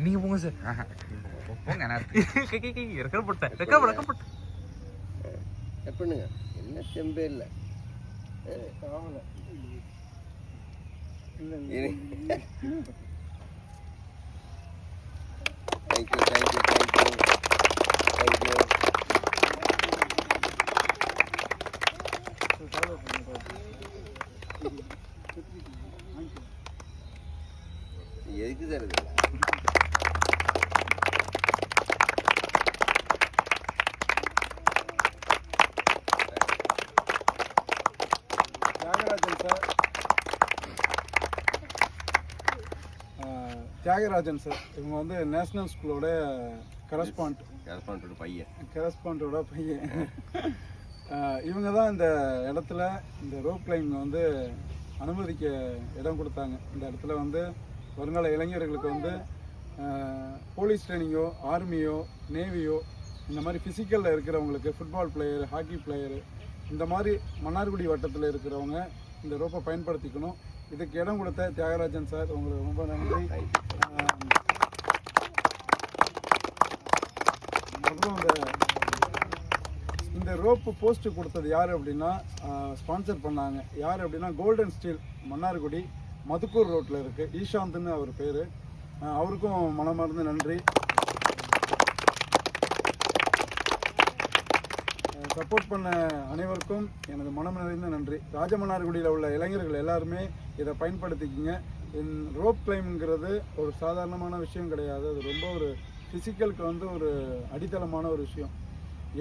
நீங்க போங்க சார். போங்க நான் ரெக்கார்ட் போட்டேன். ரெக்கார்ட் போட்டேன். எப்படிங்க என்ன செம்பே இல்லை ஆகலை இல்லை தேங்க்யூ தேங்க்யூ தேங்க்யூ தேங்க்யூ. எதுக்கு சார் இது? தியாகராஜன் சார் இவங்க வந்து நேஷ்னல் ஸ்கூலோட கரஸ்பாண்டோட பையன். இவங்க தான் இந்த இடத்துல இந்த ரோப் கிளைம்பிங் வந்து அனுமதிக்க இடம் கொடுத்தாங்க. இந்த இடத்துல வந்து வருங்கால இளைஞர்களுக்கு வந்து போலீஸ் ட்ரைனிங்கோ, ஆர்மியோ, நேவியோ, இந்த மாதிரி ஃபிசிக்கலில் இருக்கிறவங்களுக்கு, ஃபுட்பால் பிளேயர், ஹாக்கி பிளேயரு, இந்த மாதிரி மன்னார்குடி வட்டத்தில் இருக்கிறவங்க இந்த ரோப்பை பயன்படுத்திக்கணும். இதுக்கு இடம் கொடுத்த தியாகராஜன் சார் உங்களுக்கு ரொம்ப நன்றி. அப்புறம் இந்த ரோப்பு போஸ்ட் கொடுத்தது யார் அப்படின்னா, ஸ்பான்சர் பண்ணாங்க யார் அப்படின்னா, கோல்டன் ஸ்டீல் மன்னார்குடி மதுக்கூர் ரோட்டில் இருக்குது, ஈஷாந்த்னு அவர் பேர். அவருக்கும் மனமார்ந்த நன்றி. சப்போர்ட் பண்ண அனைவருக்கும் எனது மனம் நிறைந்த நன்றி. ராஜமன்னார்குடியில் உள்ள இளைஞர்கள் எல்லாருமே இதை பயன்படுத்திக்கிங்க. ரோப் கிளைம்ங்கிறது ஒரு சாதாரணமான விஷயம் கிடையாது. அது ரொம்ப ஒரு ஃபிசிக்கலுக்கு வந்து ஒரு அடித்தளமான ஒரு விஷயம்.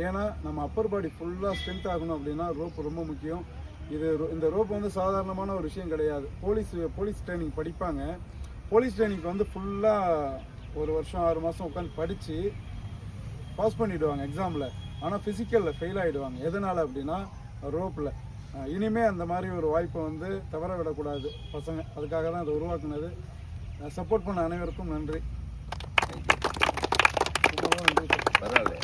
ஏன்னா நம்ம அப்பர் பாடி ஃபுல்லாக ஸ்ட்ரென்த் ஆகணும் அப்படின்னா ரோப் ரொம்ப முக்கியம். இந்த ரோப் வந்து சாதாரணமான ஒரு விஷயம் கிடையாது. போலீஸ் ட்ரைனிங் படிப்பாங்க. போலீஸ் ட்ரைனிங்க்கு வந்து ஃபுல்லாக ஒரு வருஷம் 6 மாதம் உட்காந்து படித்து பாஸ் பண்ணிவிடுவாங்க எக்ஸாமில். ஆனால் ஃபிசிக்கலில் ஃபெயில் ஆகிடுவாங்க. எதனால் அப்படின்னா ரோப்பில். இனிமேல் அந்த மாதிரி ஒரு வாய்ப்பை வந்து தவற விடக்கூடாது பசங்க. அதுக்காக தான் அதை உருவாக்குனது. சப்போர்ட் பண்ண அனைவருக்கும் நன்றி. பரவாயில்ல.